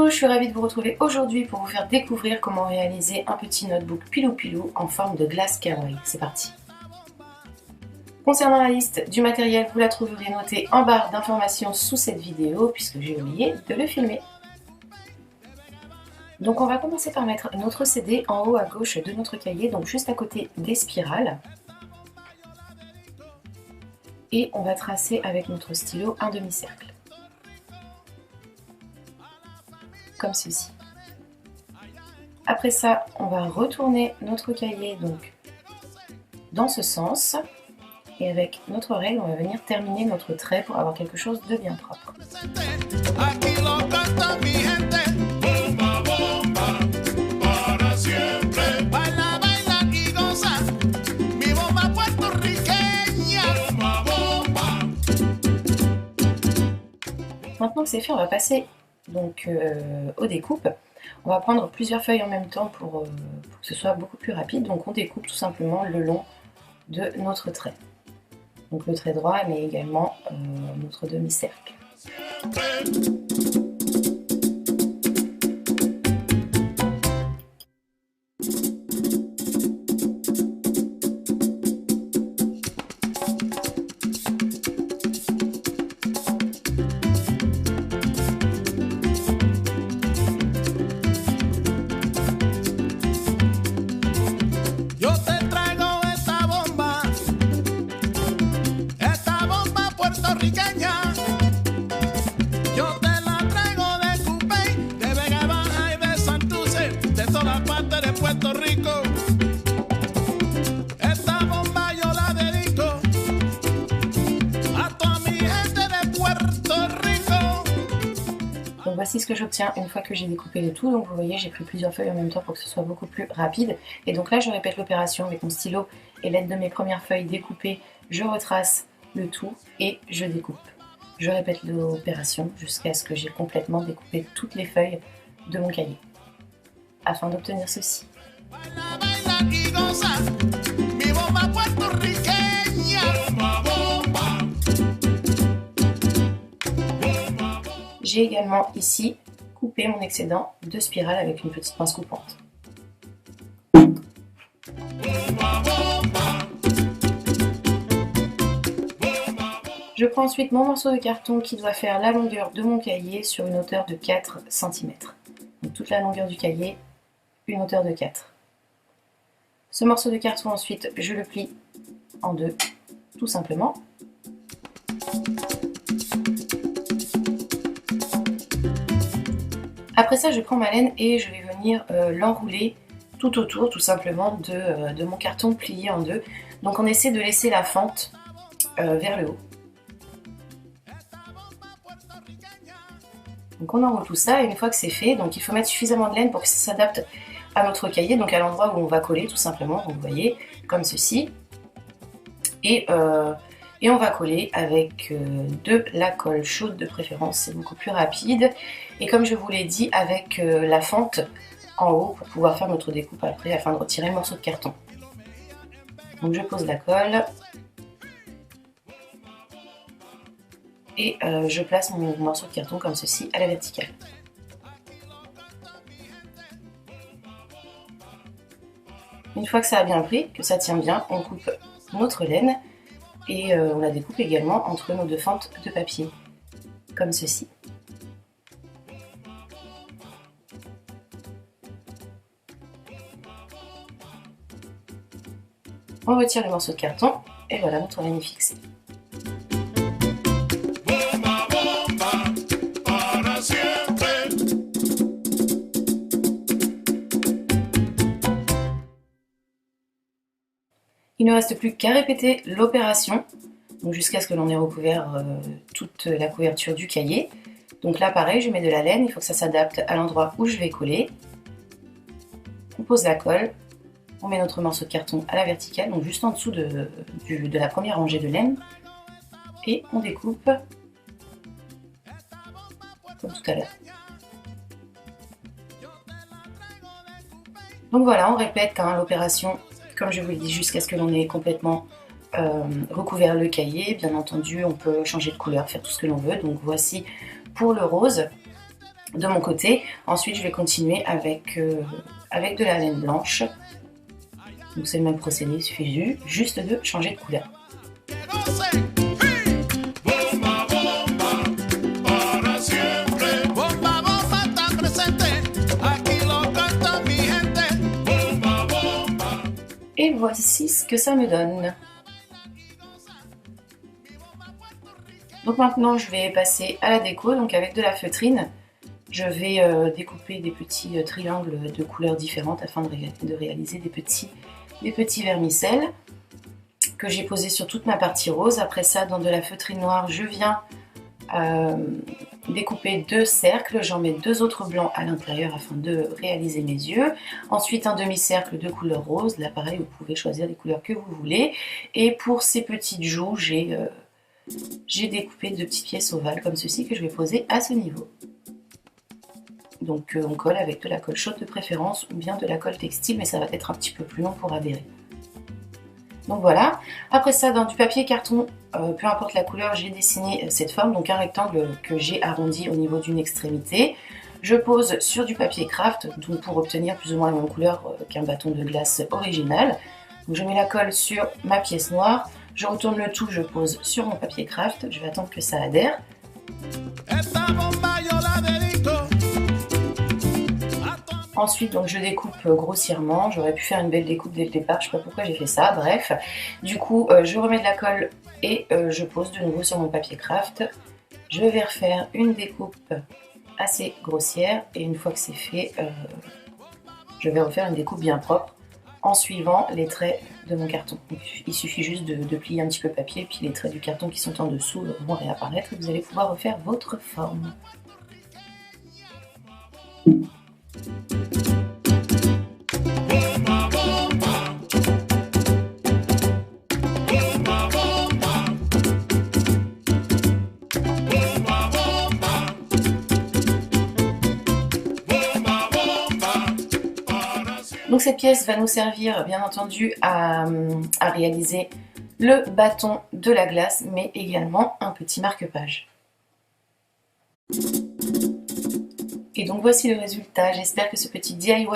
Coucou, je suis ravie de vous retrouver aujourd'hui pour vous faire découvrir comment réaliser un petit notebook pilou pilou en forme de glace kawaii. C'est parti. Concernant la liste du matériel, vous la trouverez notée en barre d'informations sous cette vidéo puisque j'ai oublié de le filmer. Donc on va commencer par mettre notre CD en haut à gauche de notre cahier, donc juste à côté des spirales. Et on va tracer avec notre stylo un demi-cercle. Comme ceci. Après ça, on va retourner notre cahier donc dans ce sens et avec notre règle, on va venir terminer notre trait pour avoir quelque chose de bien propre. Maintenant que c'est fait, on va passer donc aux découpes. On va prendre plusieurs feuilles en même temps pour que ce soit beaucoup plus rapide. Donc on découpe tout simplement le long de notre trait. Donc le trait droit mais également notre demi-cercle. Donc voici ce que j'obtiens une fois que j'ai découpé le tout. Donc vous voyez, j'ai pris plusieurs feuilles en même temps pour que ce soit beaucoup plus rapide. Et donc là, je répète l'opération avec mon stylo et l'aide de mes premières feuilles découpées. Je retrace le tout et je découpe. Je répète l'opération jusqu'à ce que j'ai complètement découpé toutes les feuilles de mon cahier afin d'obtenir ceci. J'ai également ici coupé mon excédent de spirale avec une petite pince coupante. Je prends ensuite mon morceau de carton qui doit faire la longueur de mon cahier sur une hauteur de 4 cm. Donc toute la longueur du cahier, une hauteur de 4. Ce morceau de carton ensuite, je le plie en deux, tout simplement. Après ça, je prends ma laine et je vais venir l'enrouler tout autour, tout simplement, de mon carton plié en deux. Donc on essaie de laisser la fente vers le haut. Donc on enroule tout ça et une fois que c'est fait, donc il faut mettre suffisamment de laine pour que ça s'adapte à notre cahier, donc à l'endroit où on va coller tout simplement, donc vous voyez, comme ceci. Et on va coller avec de la colle chaude de préférence, c'est beaucoup plus rapide. Et comme je vous l'ai dit, avec la fente en haut pour pouvoir faire notre découpe après afin de retirer le morceau de carton. Donc je pose la colle. Et je place mon morceau de carton comme ceci à la verticale. Une fois que ça a bien pris, que ça tient bien, on coupe notre laine et on la découpe également entre nos deux fentes de papier, comme ceci. On retire le morceau de carton et voilà, notre laine est fixée. Il ne reste plus qu'à répéter l'opération, jusqu'à ce que l'on ait recouvert toute la couverture du cahier. Donc là pareil, je mets de la laine, il faut que ça s'adapte à l'endroit où je vais coller. On pose la colle, on met notre morceau de carton à la verticale, donc juste en dessous de la première rangée de laine. Et on découpe comme tout à l'heure. Donc voilà, on répète l'opération, comme je vous l'ai dit, jusqu'à ce que l'on ait complètement recouvert le cahier. Bien entendu, on peut changer de couleur, faire tout ce que l'on veut. Donc voici pour le rose. de mon côté. Ensuite, je vais continuer avec de la laine blanche. Donc c'est le même procédé, il suffit juste de changer de couleur. Et voici ce que ça me donne. Donc maintenant je vais passer à la déco, donc avec de la feutrine. Je vais découper des petits triangles de couleurs différentes afin de réaliser des petits vermicelles que j'ai posés sur toute ma partie rose. Après ça, dans de la feutrine noire, je viens découper 2 cercles. J'en mets 2 autres blancs à l'intérieur afin de réaliser mes yeux. Ensuite, un demi-cercle de couleur rose. Là, pareil, vous pouvez choisir les couleurs que vous voulez. Et pour ces petites joues, j'ai découpé 2 petites pièces ovales comme ceci que je vais poser à ce niveau. Donc on colle avec de la colle chaude de préférence ou bien de la colle textile, mais ça va être un petit peu plus long pour adhérer. Donc voilà. Après ça, dans du papier carton, peu importe la couleur, j'ai dessiné cette forme, donc un rectangle que j'ai arrondi au niveau d'une extrémité. Je pose sur du papier craft, donc pour obtenir plus ou moins la même couleur qu'un bâton de glace original. Donc je mets la colle sur ma pièce noire, je retourne le tout, je pose sur mon papier craft, je vais attendre que ça adhère. Ensuite, donc, je découpe grossièrement. J'aurais pu faire une belle découpe dès le départ. Je ne sais pas pourquoi j'ai fait ça. Bref, du coup, je remets de la colle et je pose de nouveau sur mon papier craft. Je vais refaire une découpe assez grossière. Et une fois que c'est fait, je vais refaire une découpe bien propre en suivant les traits de mon carton. Donc, il suffit juste de plier un petit peu le papier. Et puis les traits du carton qui sont en dessous vont réapparaître. Et vous allez pouvoir refaire votre forme. Donc cette pièce va nous servir bien entendu à réaliser le bâton de la glace, mais également un petit marque-page. Et donc voici le résultat. J'espère que ce petit DIY